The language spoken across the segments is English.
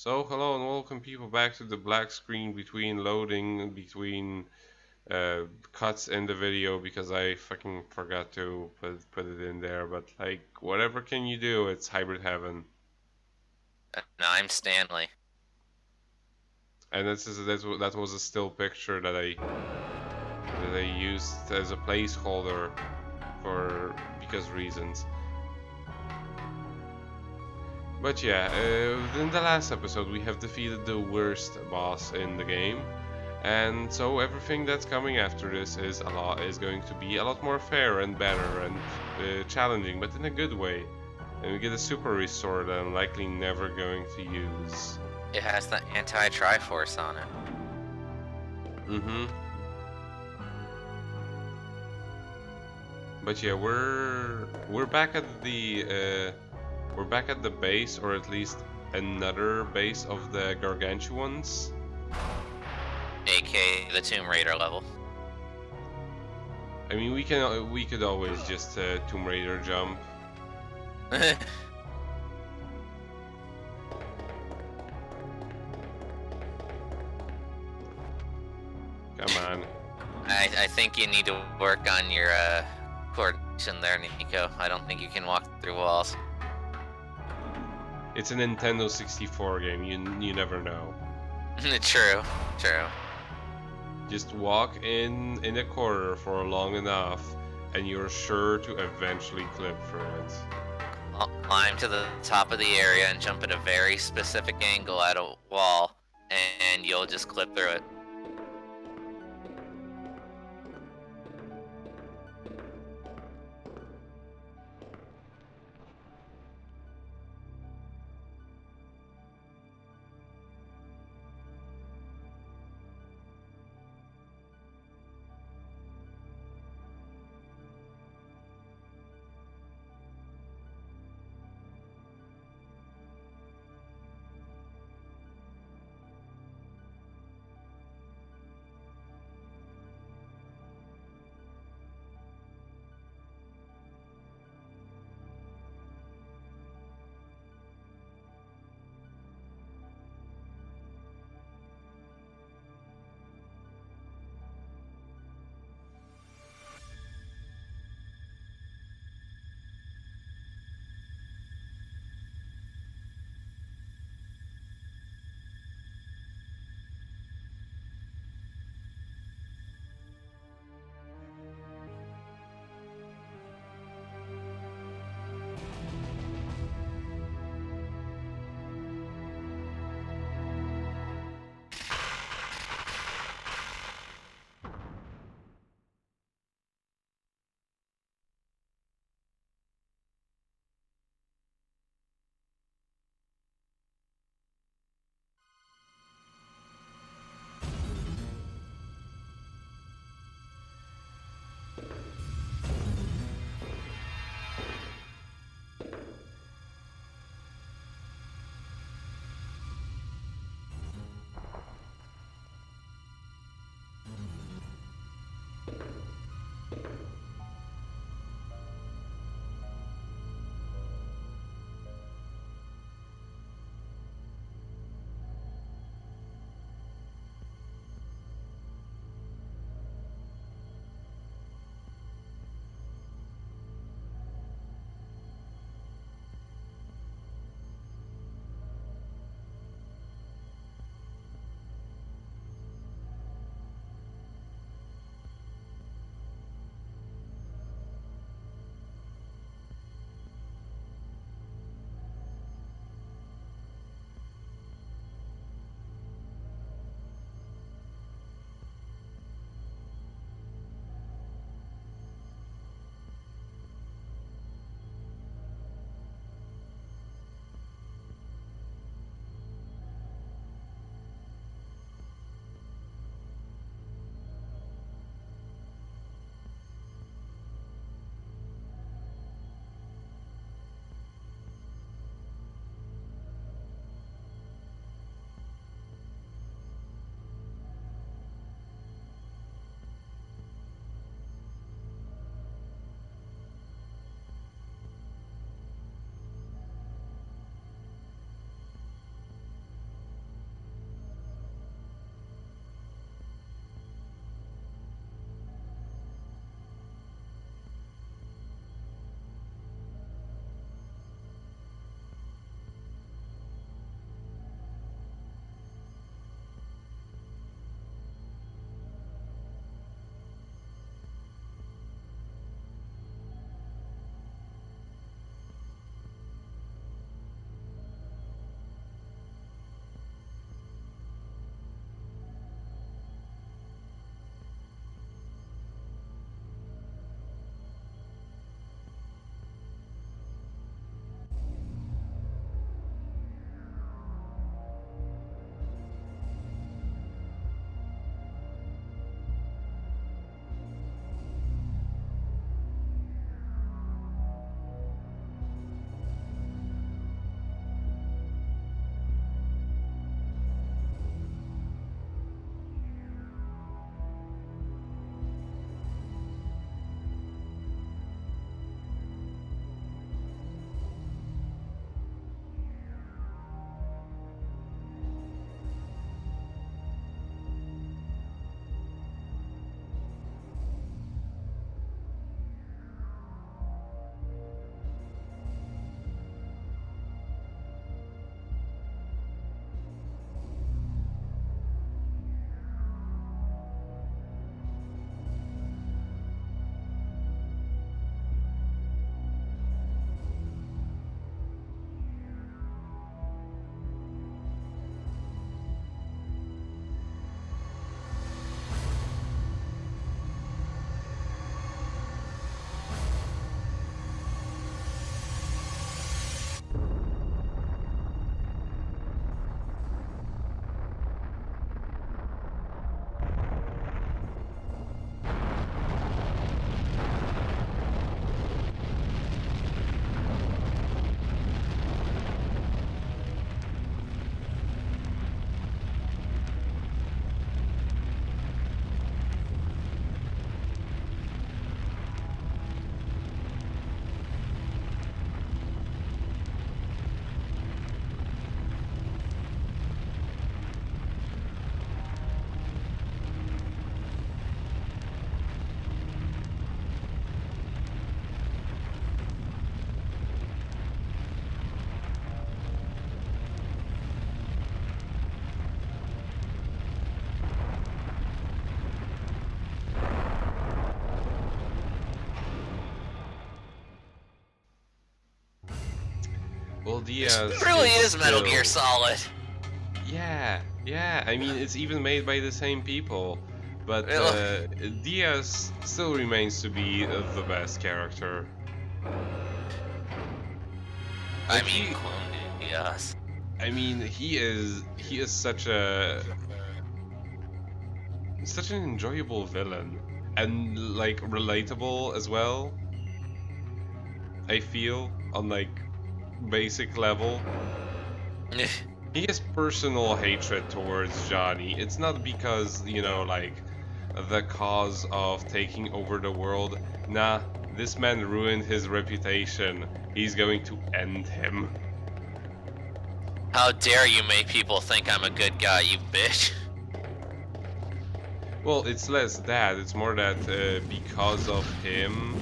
So, hello and welcome people back to the black screen between loading, between cuts in the video because I fucking forgot to put it in there. But like, whatever can you do? It's hybrid heaven, No, I'm Stanley. and that was a still picture that I used as a placeholder for because reasons. But yeah, in the last episode we have defeated the worst boss in the game. And so everything that's coming after this is going to be a lot more fair and better and challenging, but in a good way. And we get a super restore that I'm likely never going to use. It has the anti-Triforce on it. Mm-hmm. But yeah, we're back at the base, or at least another base of the Gargantuans. AK the Tomb Raider level. I mean, we could always just Tomb Raider jump. Come on. I think you need to work on your coordination there, Nico. I don't think you can walk through walls. It's a Nintendo 64 game. You never know. True, true. Just walk in a corner for long enough, and you're sure to eventually clip through it. I'll climb to the top of the area and jump at a very specific angle at a wall, and you'll just clip through it. Diaz This really is Metal still... Gear Solid. Yeah, yeah. I mean, it's even made by the same people, but Diaz still remains to be the best character. I mean, Diaz. I mean, he is such an enjoyable villain, and like relatable as well. I feel on like basic level. He has personal hatred towards Johnny. It's not because, you know, like the cause of taking over the world. Nah, this man ruined his reputation. He's going to end him. How dare you make people think I'm a good guy, you bitch. Well, it's less that. It's more that because of him,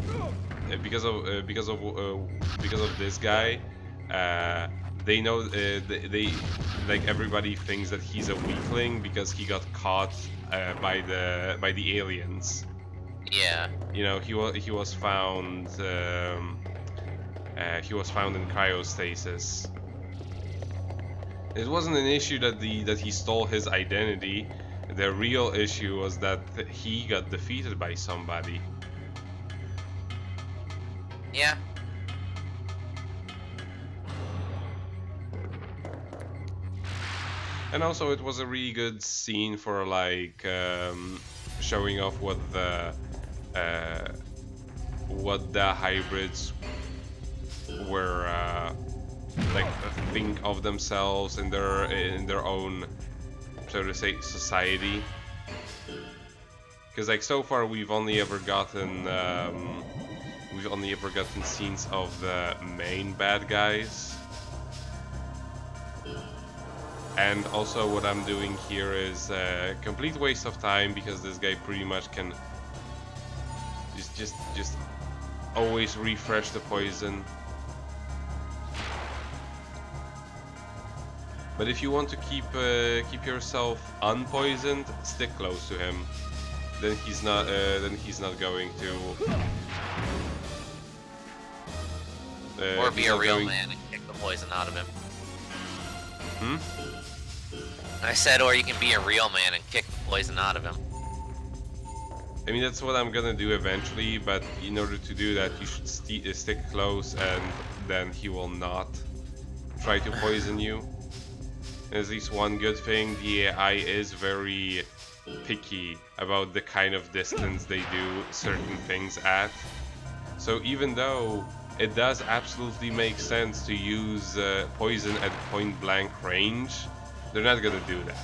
because of this guy, they know they like everybody thinks that he's a weakling because he got caught by the aliens. Yeah. You know, he was found in cryostasis. It wasn't an issue that he stole his identity. The real issue was that he got defeated by somebody. Yeah. And also, it was a really good scene for like showing off what the hybrids were like think of themselves in their own, so to say, society. Because like so far we've only ever gotten scenes of the main bad guys. And also what I'm doing here is a complete waste of time because this guy pretty much can just always refresh the poison. But if you want to keep yourself unpoisoned, stick close to him. Then he's not going to or be a real man and kick the poison out of him. I said, or you can be a real man and kick the poison out of him. I mean, that's what I'm gonna do eventually, but in order to do that, you should stick close, and then he will not try to poison you. There's at least one good thing: the AI is very picky about the kind of distance they do certain things at. So even though it does absolutely make sense to use poison at point blank range, they're not gonna do that.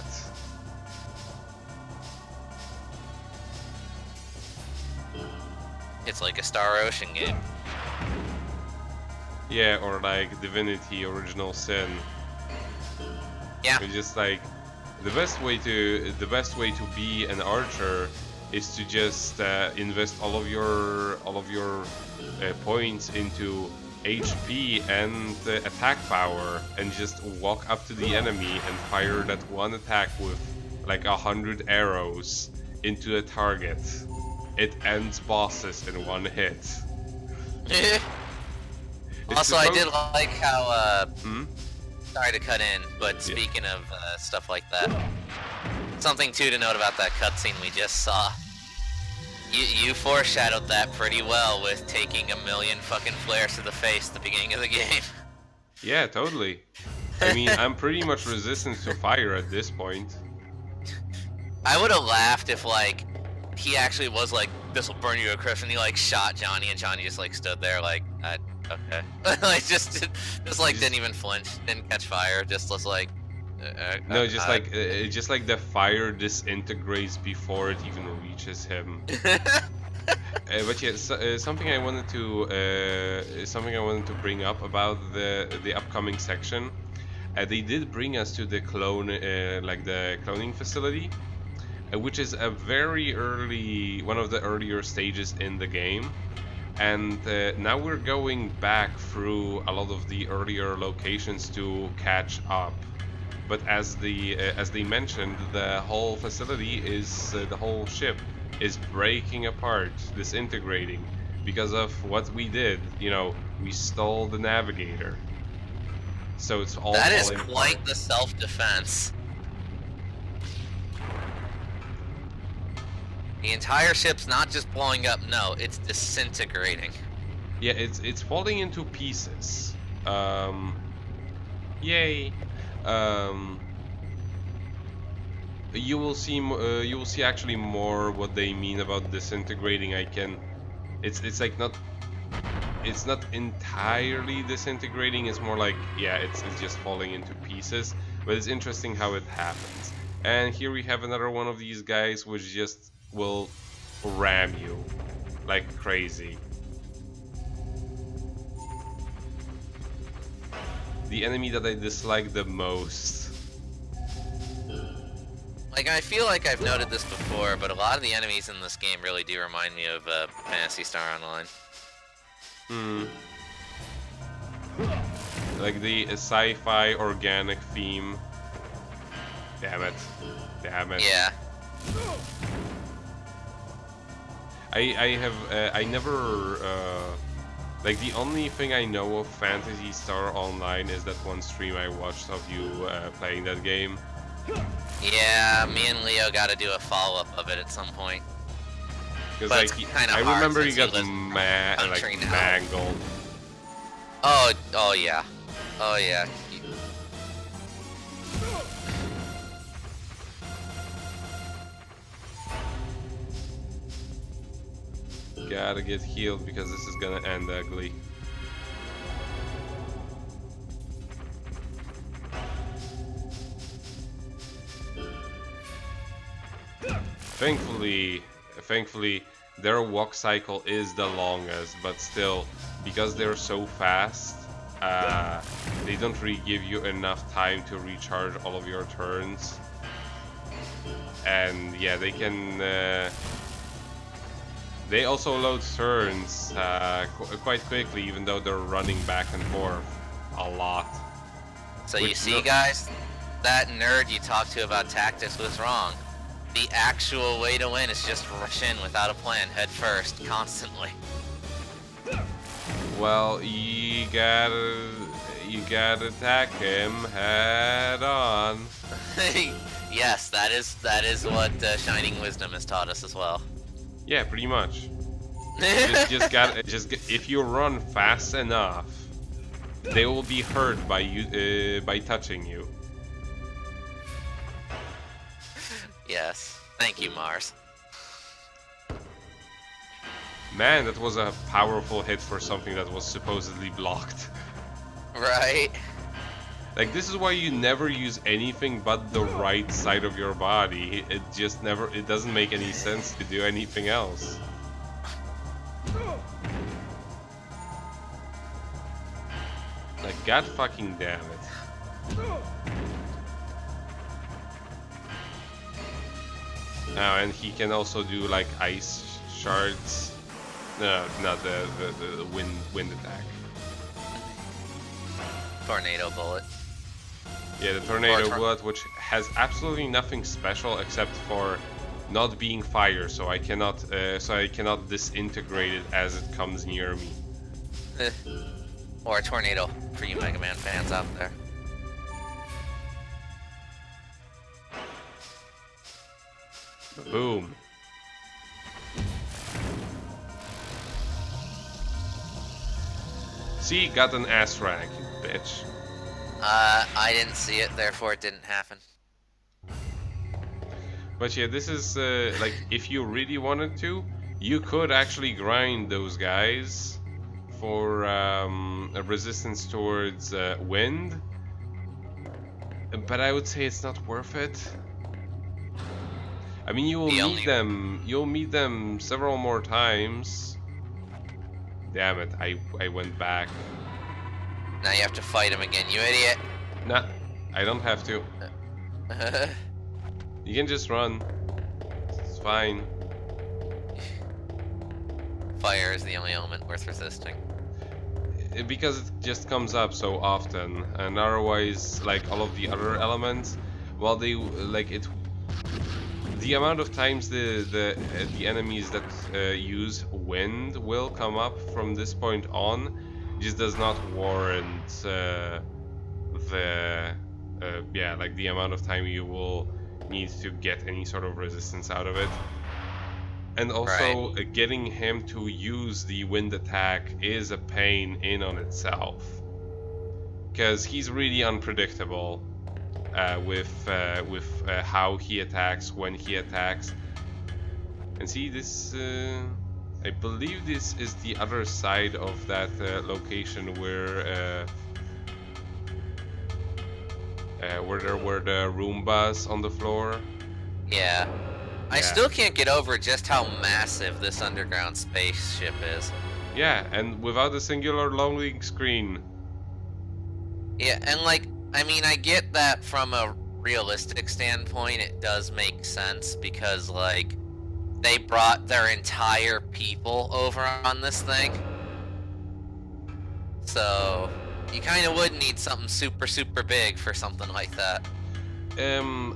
It's like a Star Ocean game. Yeah, or like Divinity Original Sin. Yeah. It's just like the best way to be an archer is to just invest all of your points into HP and attack power, and just walk up to the enemy and fire that one attack with like 100 arrows into a target. It ends bosses in one hit. Also, I did like how sorry to cut in, but speaking of stuff like that, something too to note about that cutscene we just saw. You foreshadowed that pretty well with taking 1,000,000 fucking flares to the face at the beginning of the game. Yeah, totally. I mean, I'm pretty much resistant to fire at this point. I would have laughed if, like, he actually was like, "This will burn you to crisp," and he like shot Johnny, and Johnny just like stood there like, okay, like just like didn't even flinch, didn't catch fire, just was like. No, just like the fire disintegrates before it even reaches him. But yeah, something I wanted to bring up about the upcoming section. They did bring us to the the cloning facility, which is a very one of the earlier stages in the game. And now we're going back through a lot of the earlier locations to catch up. But as they mentioned, the whole facility the whole ship is breaking apart, disintegrating, because of what we did. You know, we stole the navigator. So it's all that is falling quite apart. the self-defense. The entire ship's not just blowing up, no, it's disintegrating. Yeah, it's falling into pieces. Yay. You will see actually more what they mean about disintegrating. It's like not, it's not entirely disintegrating. It's more like, yeah, it's just falling into pieces. But it's interesting how it happens. And here we have another one of these guys which just will ram you like crazy. The enemy that I dislike the most. Like, I feel like I've noted this before, but a lot of the enemies in this game really do remind me of Phantasy Star Online. Like the sci-fi organic theme. Damn it. Damn it. Yeah. I never, like the only thing I know of Phantasy Star Online is that one stream I watched of you playing that game. Yeah, me and Leo got to do a follow-up of it at some point. Because But like, it's kinda I hard remember you since got you live country now. mangled. Oh yeah. Oh yeah. Gotta get healed because this is gonna end ugly. Thankfully, their walk cycle is the longest, but still, because they're so fast, they don't really give you enough time to recharge all of your turns. And yeah, they can. They also load turns quite quickly, even though they're running back and forth a lot. So you see, guys, that nerd you talked to about tactics was wrong. The actual way to win is just rush in without a plan, head first, constantly. Well, you gotta attack him head on. Yes, that is what Shining Wisdom has taught us as well. Yeah, pretty much. If you run fast enough, they will be hurt by you by touching you. Yes. Thank you, Mars. Man, that was a powerful hit for something that was supposedly blocked. Right? Like, this is why you never use anything but the right side of your body. It doesn't make any sense to do anything else. Like, god fucking damn it. Oh, and he can also do like ice shards. No, not the wind attack. Tornado bullet. Yeah, the tornado bullet, which has absolutely nothing special except for not being fire, so I cannot disintegrate it as it comes near me. Or a tornado for you Mega Man fans out there. Boom. See, got an ass rank, you bitch. I didn't see it, therefore it didn't happen. But yeah, this is like, if you really wanted to, you could actually grind those guys for a resistance towards wind. But I would say it's not worth it. I mean, you will meet them. You'll meet them several more times. Damn it! I went back. Now you have to fight him again, you idiot. Nah, I don't have to. You can just run. It's fine. Fire is the only element worth resisting. Because it just comes up so often, and otherwise, like all of the other elements, while they like it. The amount of times the enemies that use wind will come up from this point on just does not warrant yeah, like the amount of time you will need to get any sort of resistance out of it. And also, getting him to use the wind attack is a pain in on itself, because he's really unpredictable with how he attacks, when he attacks. And see, this I believe this is the other side of that location where there were the Roombas on the floor. Yeah. I still can't get over just how massive this underground spaceship is. Yeah, and without a singular loading screen. Yeah, and like, I mean, I get that from a realistic standpoint, it does make sense because, like, they brought their entire people over on this thing. So, you kind of would need something super, super big for something like that.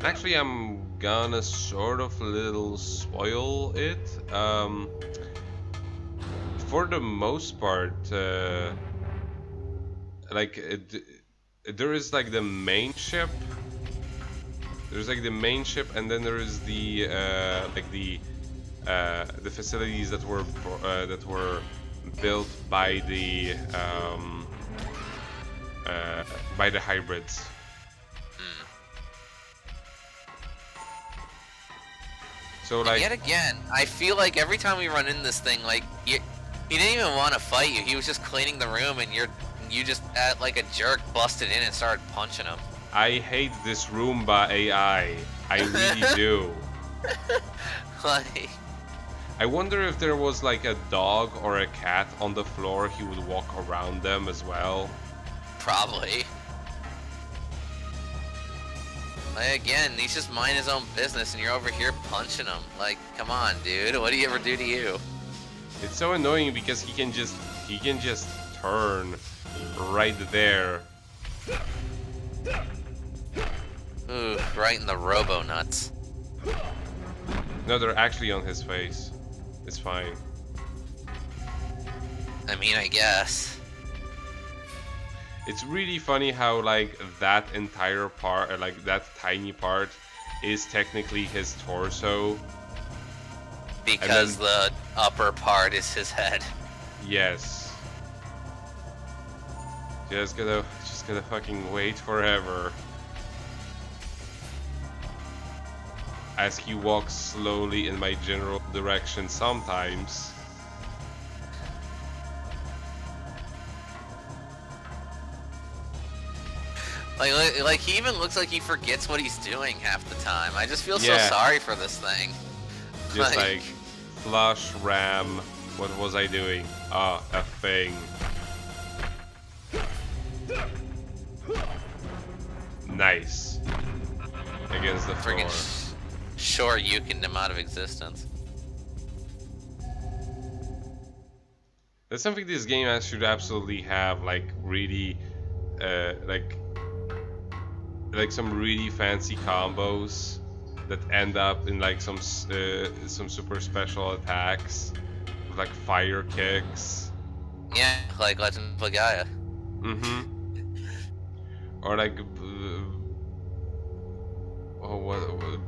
Actually, I'm gonna sort of little spoil it. For the most part, like there is like the main ship. There's like the main ship, and then there is the like the facilities that were built by the hybrids. So like, and yet again, I feel like every time we run in this thing, like he didn't even want to fight you. He was just cleaning the room, and you just like a jerk busted in and started punching him. I hate this Roomba AI. I really do. Like, I wonder if there was like a dog or a cat on the floor, he would walk around them as well. Probably. Like, again, he's just mind his own business, and you're over here punching him. Like, come on, dude. What do you ever do to you? It's so annoying because he can just turn right there. Ooh, right in the robo nuts. No, they're actually on his face. It's fine. I mean, I guess. It's really funny how like that entire part, like that tiny part, is technically his torso. Because the upper part is his head. Yes. Just gonna fucking wait forever. As he walks slowly in my general direction sometimes. Like he even looks like he forgets what he's doing half the time. I just feel so sorry for this thing. Just like flush, ram, what was I doing? Ah, a thing. Nice. Against the floor. Friggin' sure yuking him out of existence. That's something this game should absolutely have, like really, like some really fancy combos that end up in like some super special attacks with like fire kicks. Yeah, like Legend of Pagaya. Or like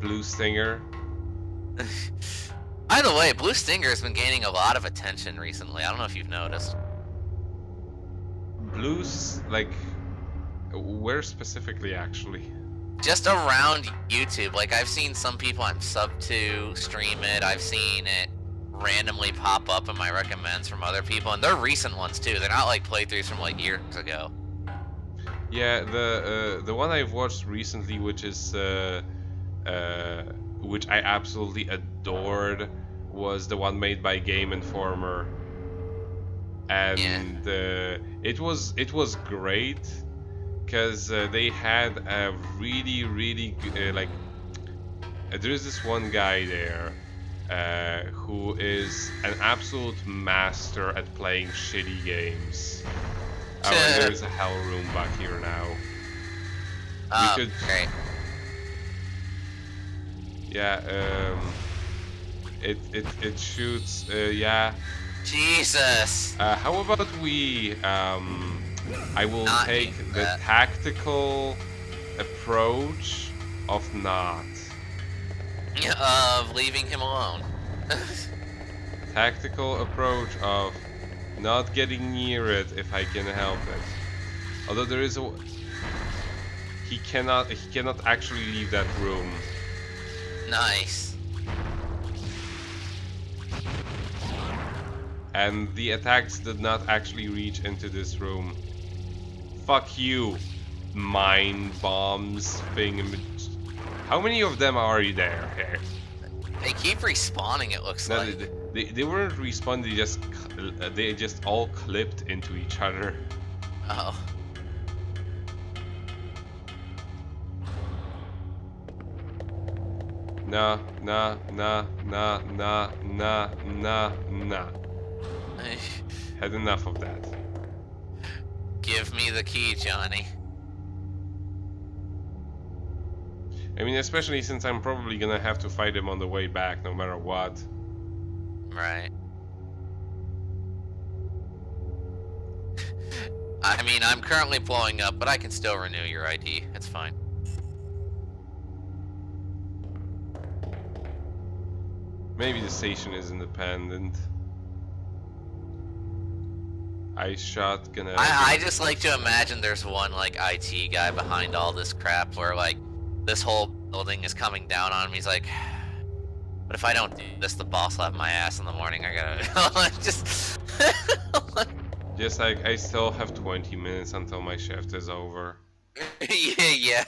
Blue Stinger. By the way, Blue Stinger has been gaining a lot of attention recently. I don't know if you've noticed. Blues, like, where specifically, actually? Just around YouTube. Like, I've seen some people I'm sub to stream it. I've seen it randomly pop up in my recommends from other people, and they're recent ones too. They're not like playthroughs from like years ago. Yeah, the one I've watched recently, which is which I absolutely adored, was the one made by Game Informer, and it was great because they had a really like there's this one guy there who is an absolute master at playing shitty games. Oh, and there's a hell room back here now. We could. Great. Yeah. It shoots. Yeah. Jesus. How about we I will Not take doing the that. tactical approach of not. Of leaving him alone. Tactical approach of not getting near it if I can help it. Although there is a... He cannot actually leave that room. Nice. And the attacks did not actually reach into this room. Fuck you, mine bombs thing. How many of them are there here? They keep respawning, it looks No, like. they weren't respawned. They just all clipped into each other. Oh. Nah. Had enough of that. Give me the key, Johnny. I mean, especially since I'm probably gonna have to fight him on the way back, no matter what. Right. I mean, I'm currently blowing up, but I can still renew your ID. It's fine. Maybe the station is independent. Ice shotgun. I just like to imagine there's one, like, IT guy behind all this crap where, like, this whole building is coming down on me. He's like, but if I don't do this, the boss will have my ass in the morning. I gotta... just... Just like, I still have 20 minutes until my shift is over. yeah.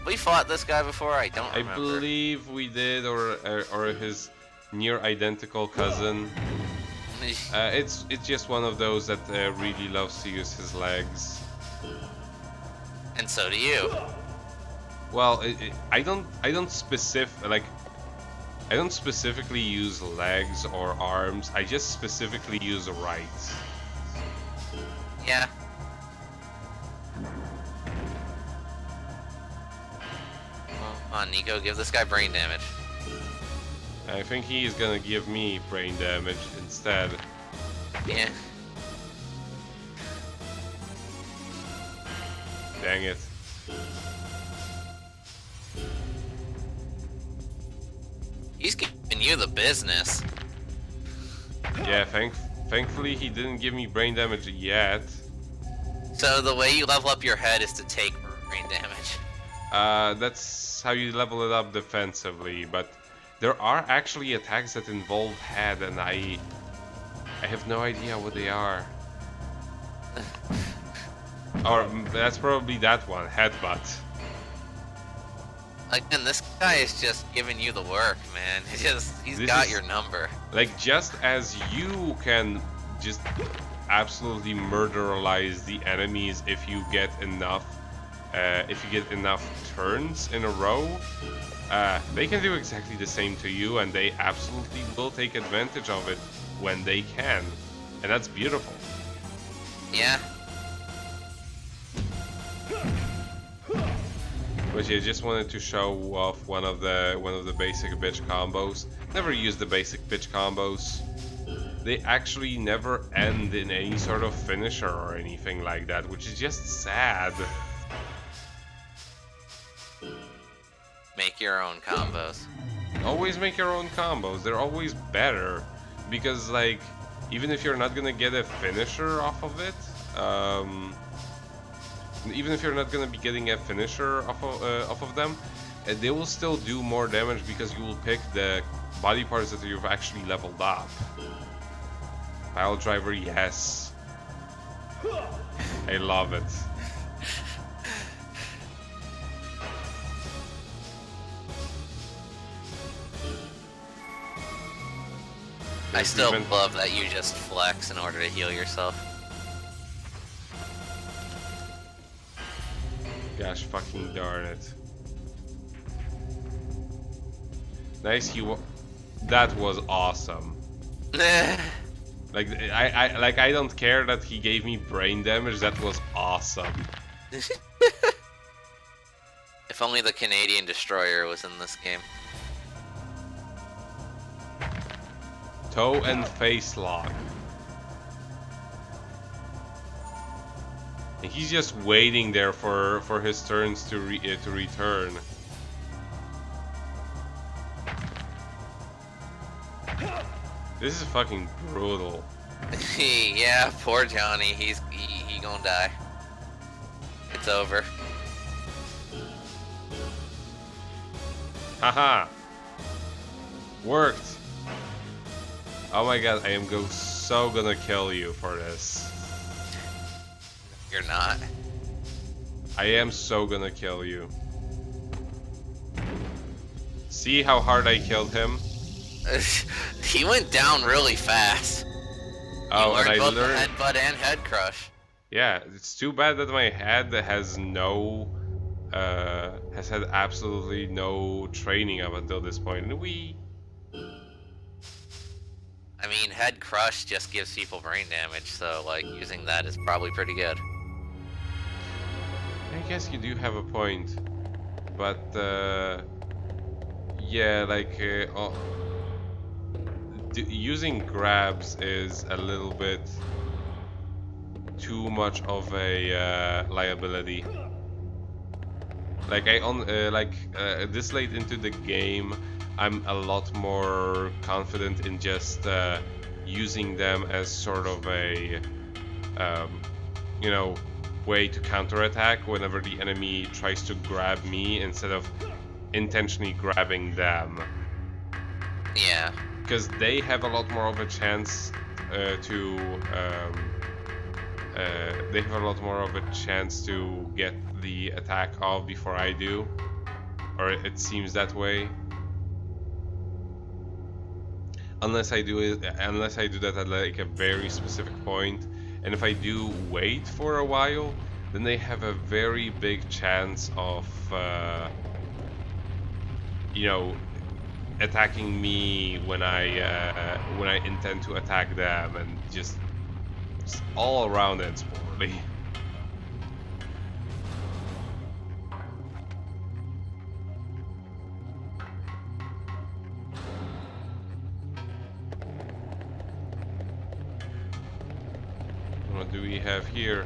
We fought this guy before? I don't remember. I believe we did, or his near identical cousin. It's just one of those that really loves to use his legs. And so do you. Well, I don't specifically use legs or arms. I just specifically use right. Yeah. Come on, Nico, give this guy brain damage. I think he's gonna give me brain damage instead. Yeah. Dang it. He's giving you the business. Yeah, thankfully he didn't give me brain damage yet. So the way you level up your head is to take brain damage. That's how you level it up defensively, but there are actually attacks that involve head, and I have no idea what they are. Or that's probably that one, headbutt. Again, this guy is just giving you the work, man. He's got your number. Like, just as you can just absolutely murderize the enemies if you get enough turns in a row, they can do exactly the same to you, and they absolutely will take advantage of it when they can, and that's beautiful. Yeah. But yeah, just wanted to show off one of the basic bitch combos. Never use the basic bitch combos. They actually never end in any sort of finisher or anything like that, which is just sad. Make your own combos. Always make your own combos. They're always better, because like, even if you're not gonna get a finisher off of it, even if you're not gonna be getting a finisher off of them, they will still do more damage because you will pick the body parts that you've actually leveled up. Pile driver, yes. I love it. I still love that you just flex in order to heal yourself. Gosh fucking darn it. Nice, that was awesome. Like, I don't care that he gave me brain damage, that was awesome. If only the Canadian destroyer was in this game. Toe and face lock. And he's just waiting there for his turns to return. This is fucking brutal. Yeah, poor Johnny. He gonna die. It's over. Haha! Worked! Oh my god, I am so gonna kill you for this. You're not. I am so gonna kill you. See how hard I killed him? He went down really fast. Oh, and I both learned... the headbutt and head crush. Yeah, it's too bad that my head has had absolutely no training up until this point. And I mean, head crush just gives people brain damage, so like using that is probably pretty good. I guess you do have a point, but yeah, like using grabs is a little bit too much of a liability. Like this late into the game, I'm a lot more confident in just using them as sort of a you know, way to counterattack whenever the enemy tries to grab me instead of intentionally grabbing them. Yeah. Because they have a lot more of a chance to get the attack off before I do, or it seems that way. Unless I do that at like a very specific point, and if I do wait for a while, then they have a very big chance of you know, attacking me when I intend to attack them, and just all around it's poorly. What do we have here?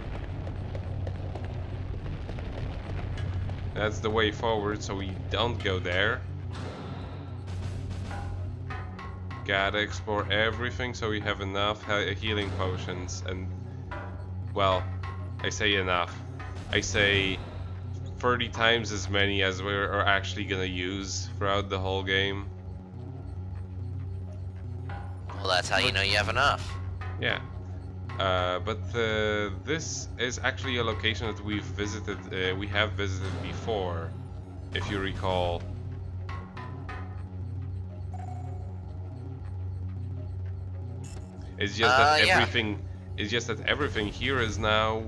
That's the way forward, so we don't go there. Gotta explore everything so we have enough healing potions, and well, I say enough. I say 30 times as many as we're actually gonna use throughout the whole game. Well, that's how you know you have enough. Yeah. But this is actually a location that we have visited before, if you recall. It's just that everything. Yeah. It's just that everything here is now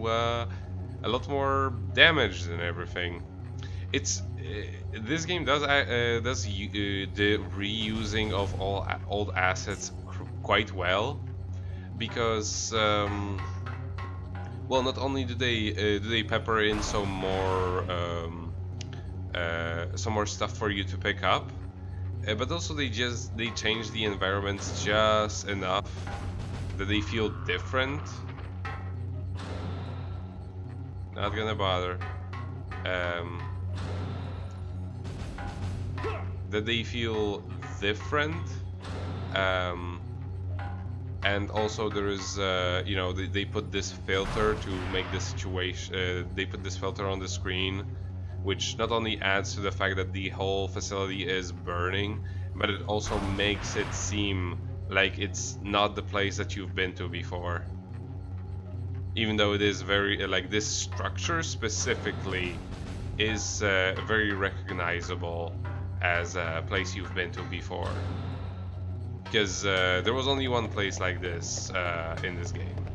a lot more damaged than everything. It's this game does the reusing of all old assets quite well. Because well, not only do they pepper in some more stuff for you to pick up, but also they change the environments just enough that they feel different. Not gonna bother. That they feel different. And also there is, you know, they put this filter to make the situation, they put this filter on the screen, which not only adds to the fact that the whole facility is burning, but it also makes it seem like it's not the place that you've been to before. Even though it is very, like, this structure specifically is very recognizable as a place you've been to before. Because there was only one place like this in this game.